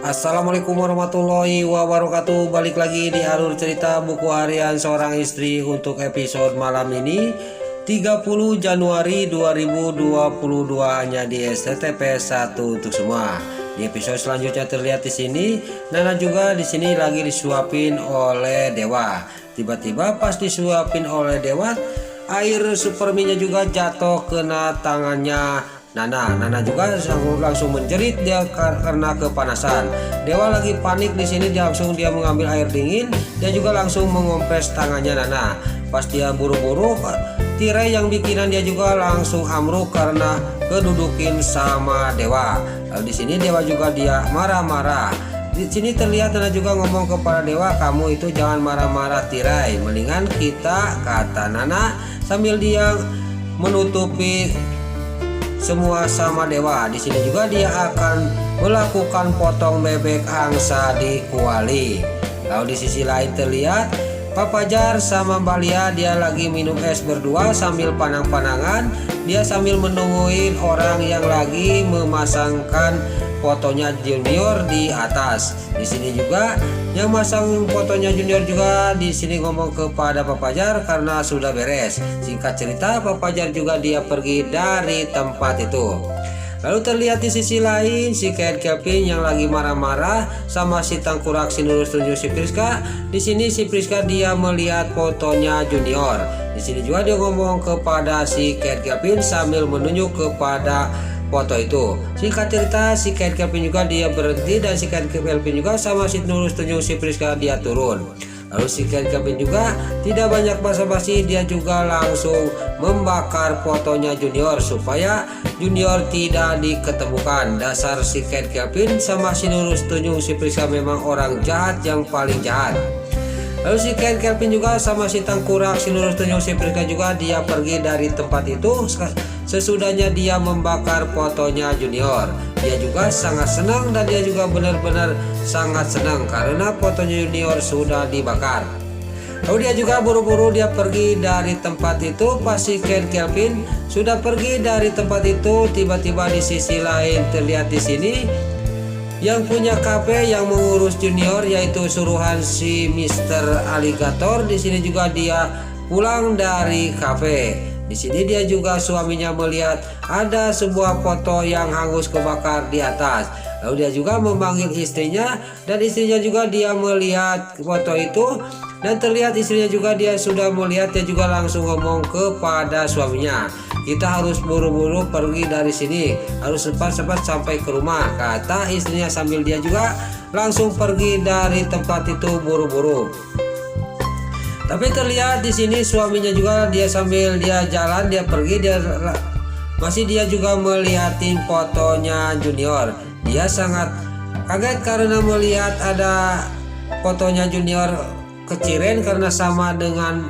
Assalamualaikum warahmatullahi wabarakatuh. Balik lagi di alur cerita buku harian seorang istri untuk episode malam ini 30 Januari 2022 hanya di STTP 1 untuk semua. Di episode selanjutnya terlihat di sini Nana juga di sini lagi disuapin oleh Dewa. Tiba-tiba pas disuapin oleh Dewa, air superminya juga jatuh kena tangannya Nana juga langsung menjerit dia karena kepanasan. Dewa lagi panik di sini, dia mengambil air dingin, dia juga langsung mengompres tangannya Nana. Pas dia buru-buru, tirai yang bikinan dia juga langsung amruk karena kedudukin sama Dewa. Lalu di sini Dewa juga dia marah-marah. Di sini terlihat Nana juga ngomong kepada Dewa, kamu itu jangan marah-marah tirai, mendingan kita, kata Nana sambil dia menutupi semua sama Dewa. Di sini juga dia akan melakukan potong bebek angsa di kuali. Lalu di sisi lain terlihat Pak Fajar sama Mbak Lia dia lagi minum es berdua sambil panang-panangan. Dia sambil menungguin orang yang lagi memasangkan fotonya Junior di atas. Di sini juga yang masang fotonya Junior juga di sini ngomong kepada Pak Fajar karena sudah beres. Singkat cerita Pak Fajar juga dia pergi dari tempat itu. Lalu terlihat di sisi lain si Kevin yang lagi marah-marah sama si Tangkurak si Nurus tunjuk si Priska. Di sini si Priska dia melihat fotonya Junior. Di sini juga dia ngomong kepada si Kevin sambil menunjuk kepada foto itu. Singkat cerita si Kevin juga dia berhenti dan si Kevin juga sama si Nurus tunjuk si Priska dia turun. Lalu si Kevin juga tidak banyak basa-basi, dia juga langsung membakar fotonya Junior supaya Junior tidak diketemukan. Dasar si Kevin sama si Nurus tunjuk si Priska memang orang jahat yang paling jahat. Lalu si Kevin juga sama si Tangkurak si Nurus tunjuk si Priska juga dia pergi dari tempat itu. Sesudahnya dia membakar fotonya Junior, dia juga sangat senang dan dia juga benar-benar sangat senang karena fotonya Junior sudah dibakar. Lalu dia juga buru-buru dia pergi dari tempat itu. Pas si Kevin sudah pergi dari tempat itu, tiba-tiba di sisi lain terlihat di sini yang punya kafe yang mengurus Junior yaitu suruhan si Mr. Alligator. Di sini juga dia pulang dari kafe. Di sini dia juga suaminya melihat ada sebuah foto yang hangus kebakar di atas. Lalu dia juga memanggil istrinya dan istrinya juga dia melihat foto itu dan terlihat istrinya juga dia sudah melihat, dia juga langsung ngomong kepada suaminya, kita harus buru-buru pergi dari sini, harus cepat-cepat sampai ke rumah, kata istrinya sambil dia juga langsung pergi dari tempat itu buru-buru. Tapi terlihat di sini suaminya juga dia sambil dia jalan dia pergi dia juga melihatin fotonya Junior. Dia sangat kaget karena melihat ada fotonya Junior keciren karena sama dengan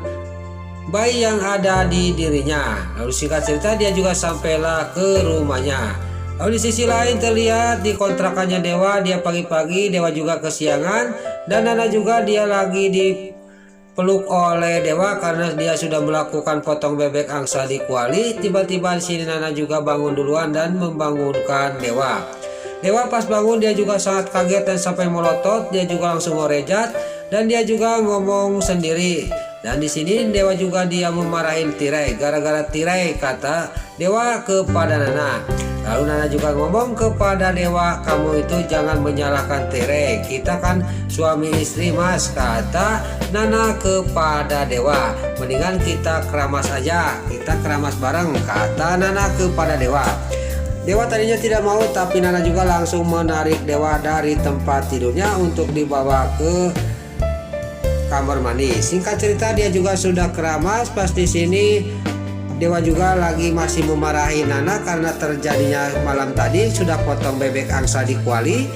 bayi yang ada di dirinya. Lalu singkat cerita dia juga sampailah ke rumahnya. Lalu di sisi lain terlihat di kontrakannya Dewa, dia pagi-pagi Dewa juga kesiangan dan Nana juga dia lagi peluk oleh Dewa karena dia sudah melakukan potong bebek angsa di kuali. Tiba-tiba di sini Nana juga bangun duluan dan membangunkan Dewa. Dewa pas bangun dia juga sangat kaget dan sampai melotot, dia juga langsung merejat dan dia juga ngomong sendiri. Dan di sini Dewa juga dia memarahin tirai, gara-gara tirai, kata Dewa kepada Nana. Lalu Nana juga ngomong kepada Dewa, kamu itu jangan menyalahkan tirai, kita kan suami istri mas, kata Nana kepada Dewa. Mendingan kita keramas aja, kita keramas bareng, kata Nana kepada Dewa. Dewa tadinya tidak mau, tapi Nana juga langsung menarik Dewa dari tempat tidurnya untuk dibawa ke kamar mandi. Singkat cerita dia juga sudah keramas. Pas di sini Dewa juga lagi masih memarahi Nana karena terjadinya malam tadi sudah potong bebek angsa di kuali.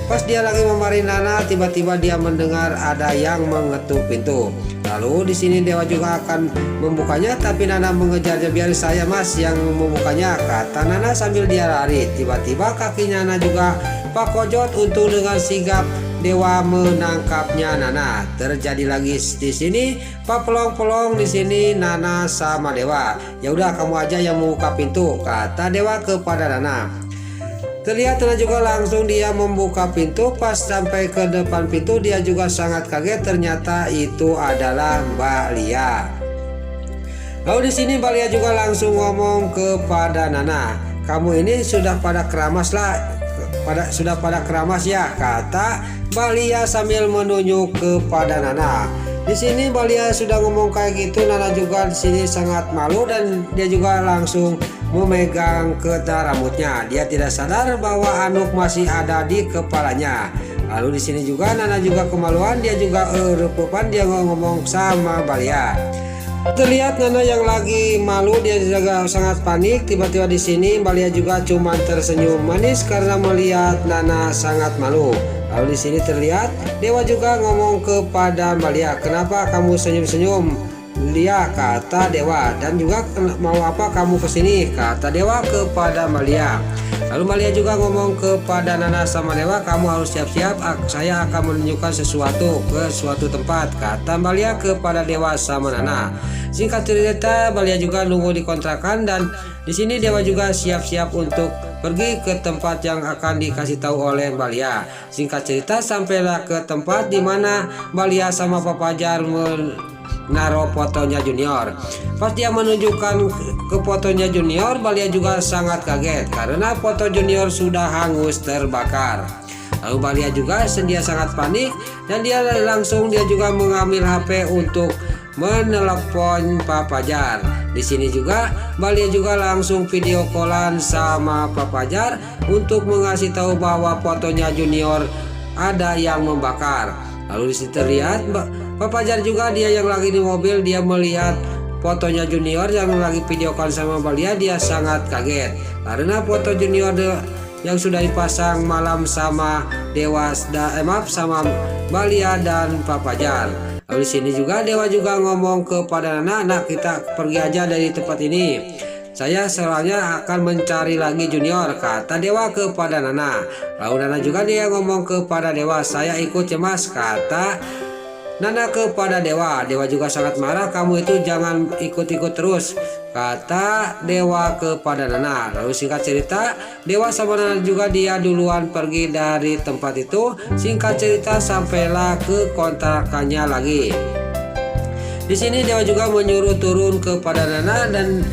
Pas dia lagi memarahi Nana, tiba-tiba dia mendengar ada yang mengetuk pintu. Lalu di sini Dewa juga akan membukanya, tapi Nana mengejarnya, biar saya mas yang membukanya, kata Nana sambil dia lari. Tiba-tiba kaki Nana juga pakojot untuk dengan sigap Dewa menangkapnya Nana. Terjadi lagi di sini Pak pelong-pelong di sini Nana sama Dewa. Ya udah kamu aja yang membuka pintu, kata Dewa kepada Nana. Terlihat Nana juga langsung dia membuka pintu. Pas sampai ke depan pintu dia juga sangat kaget, ternyata itu adalah Mbak Lia. Lalu di sini Mbak Lia juga langsung ngomong kepada Nana, "Kamu ini sudah pada keramas ya," kata Mbak Lia sambil menunjuk kepada Nana. Di sini Mbak Lia sudah ngomong kayak gitu, Nana juga di sini sangat malu dan dia juga langsung memegang ketah rambutnya. Dia tidak sadar bahwa anduk masih ada di kepalanya. Lalu di sini juga Nana juga kemaluan, dia juga repupan, dia ngomong sama Mbak Lia. Terlihat Nana yang lagi malu, dia juga sangat panik. Tiba-tiba di sini Mbak Lia juga cuma tersenyum manis karena melihat Nana sangat malu. Lalu di sini terlihat Dewa juga ngomong kepada Mbak Lia, "Kenapa kamu senyum-senyum, Lia?" kata Dewa. "Dan juga mau apa kamu kesini?" kata Dewa kepada Mbak Lia. Lalu Mbak Lia juga ngomong kepada Nana sama Dewa, "Kamu harus siap-siap, saya akan menunjukkan sesuatu ke suatu tempat," kata Mbak Lia kepada Dewa sama Nana. Singkat cerita, Mbak Lia juga nunggu di kontrakan dan di sini Dewa juga siap-siap untuk pergi ke tempat yang akan dikasih tahu oleh Mbak Lia. Singkat cerita, sampailah ke tempat di mana Mbak Lia sama Pak Fajar menaruh fotonya Junior. Pas dia menunjukkan ke fotonya Junior, Mbak Lia juga sangat kaget karena foto Junior sudah hangus terbakar. Lalu Mbak Lia juga dia sangat panik dan dia juga mengambil HP untuk menelepon Pak Fajar. Di sini juga Mbak Lia juga langsung video callan sama Pak Fajar untuk mengasih tahu bahwa fotonya Junior ada yang membakar. Lalu di situ terlihat Pak Fajar juga dia yang lagi di mobil, dia melihat fotonya Junior yang lagi video call sama Mbak Lia. Dia sangat kaget karena foto Junior yang sudah dipasang malam sama sama Mbak Lia dan Pak Fajar. Lalu di sini juga Dewa juga ngomong kepada Nana, "Nak, kita pergi aja dari tempat ini. Saya soalnya akan mencari lagi Junior," kata Dewa kepada Nana. Lalu Nana juga dia ngomong kepada Dewa, "Saya ikut ya Mas," kata Nana kepada Dewa. Dewa juga sangat marah, "Kamu itu jangan ikut-ikut terus," kata Dewa kepada Nana. Lalu singkat cerita, Dewa sama Nana juga dia duluan pergi dari tempat itu. Singkat cerita, sampailah ke kontrakannya lagi. Di sini Dewa juga menyuruh turun kepada Nana dan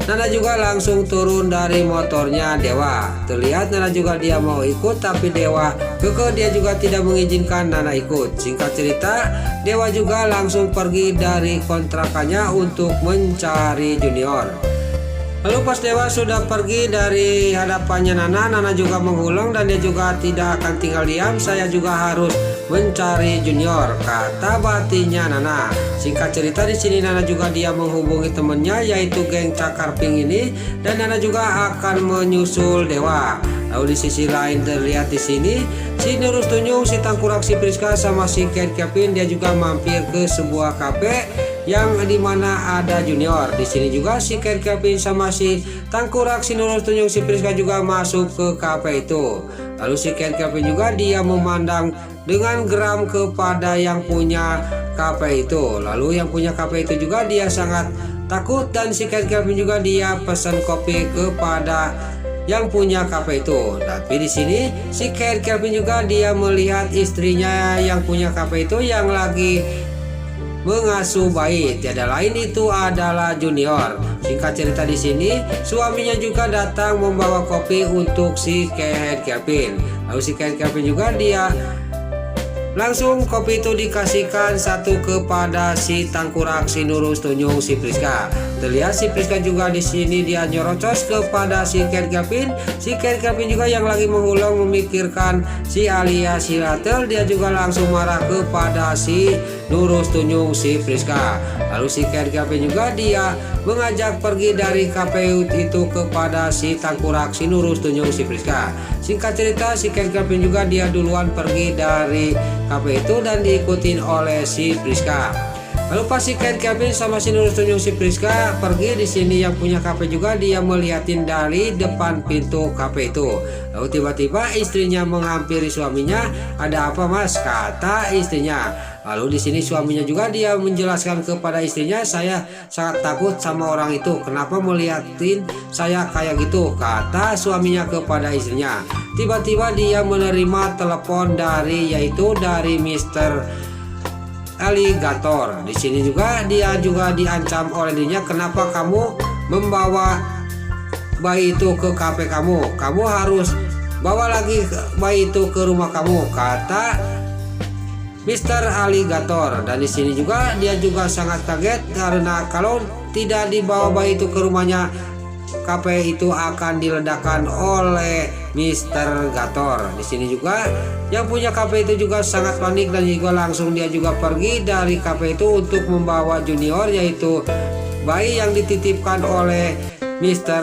Nana juga langsung turun dari motornya Dewa. Terlihat Nana juga dia mau ikut, tapi Dewa kekeh, dia juga tidak mengizinkan Nana ikut. Singkat cerita, Dewa juga langsung pergi dari kontrakannya untuk mencari Junior. Lalu pas Dewa sudah pergi dari hadapannya Nana juga mengulang dan dia juga tidak akan tinggal diam. "Saya juga harus mencari Junior," kata batinnya Nana. Singkat cerita, di sini Nana juga dia menghubungi temannya yaitu geng Cakar Pink ini dan Nana juga akan menyusul Dewa. Lalu di sisi lain terlihat di sini si Nurus Tunyung, si Tangkurak, si Priska sama si Kevin dia juga mampir ke sebuah kafe yang dimana ada Junior. Di sini juga si Kevin sama si Tangkurak, si Nurus Tunyung, si Priska juga masuk ke kafe itu. Lalu si Kevin juga dia memandang dengan geram kepada yang punya kafe itu. Lalu yang punya kafe itu juga dia sangat takut dan si Kevin juga dia pesan kopi kepada yang punya kafe itu. Tapi di sini si Kevin juga dia melihat istrinya yang punya kafe itu yang lagi mengasuh bayi, tiada lain itu adalah Junior. Singkat cerita, di sini suaminya juga datang membawa kopi untuk si Kevin. Lalu si Kevin juga dia langsung kopi itu dikasihkan satu kepada si Tangkurak, si Nurus Tunyung, si Priska. Terlihat si Priska juga di sini dia nyerocos kepada si Kevin. Si Kevin juga yang lagi mengulang memikirkan si Alia, si Latel, dia juga langsung marah kepada si Nurus Tunyung, si Priska. Lalu si Kevin juga dia mengajak pergi dari kafe itu kepada si Tangkurak, si Nurus Tunyung, si Priska. Singkat cerita, si Kevin juga dia duluan pergi dari kafe itu dan diikutin oleh si Priska. Lalu pas si Kevin sama si Nurus Tunyung, si Priska pergi, di sini yang punya kafe juga dia melihatin dari depan pintu kafe itu. Lalu tiba-tiba istrinya menghampiri suaminya. "Ada apa Mas?" kata istrinya. Lalu di sini suaminya juga dia menjelaskan kepada istrinya, saya sangat takut sama orang itu. Kenapa melihatin saya kayak gitu? Kata suaminya kepada istrinya. Tiba-tiba dia menerima telepon dari Mr. Alligator. Di sini juga dia diancam oleh dirinya, kenapa kamu membawa bayi itu ke kafe kamu? Kamu harus bawa lagi bayi itu ke rumah kamu, kata Mr. Alligator. Dan di sini juga dia sangat kaget karena kalau tidak dibawa bayi itu ke rumahnya, kafe itu akan diledakkan oleh Mr. Gator. Di sini juga yang punya kafe itu juga sangat panik dan juga langsung dia pergi dari kafe itu untuk membawa Junior, yaitu bayi yang dititipkan oleh Mr.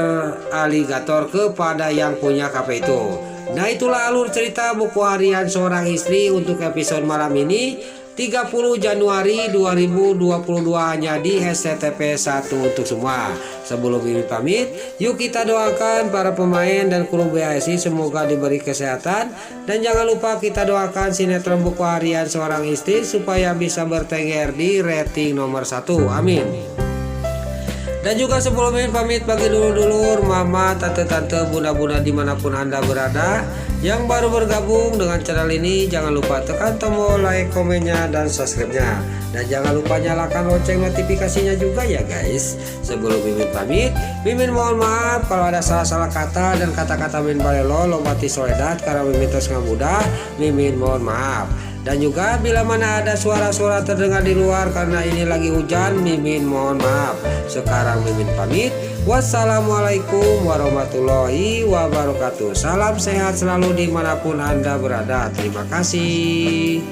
Alligator kepada yang punya kafe itu. Nah, itulah alur cerita buku harian seorang istri untuk episode malam ini 30 Januari 2022 hanya di SCTV 1 untuk semua. Sebelum ini pamit, yuk kita doakan para pemain dan kru BASI semoga diberi kesehatan, dan jangan lupa kita doakan sinetron buku harian seorang istri supaya bisa bertengger di rating nomor 1. Amin. Dan juga sebelum ini pamit bagi dulur-dulur, mama, tante-tante, bunda-bunda dimanapun anda berada yang baru bergabung dengan channel ini, jangan lupa tekan tombol like, komennya, dan subscribe-nya. Dan jangan lupa nyalakan lonceng notifikasinya juga ya guys. Sebelum Mimin pamit, Mimin mohon maaf kalau ada salah-salah kata dan kata-kata Min Balelo lompati soedat karena Mimin terus nggak mudah. Mimin mohon maaf. Dan juga bila mana ada suara-suara terdengar di luar karena ini lagi hujan, Mimin mohon maaf. Sekarang Mimin pamit. Wassalamualaikum warahmatullahi wabarakatuh. Salam sehat selalu dimanapun anda berada. Terima kasih.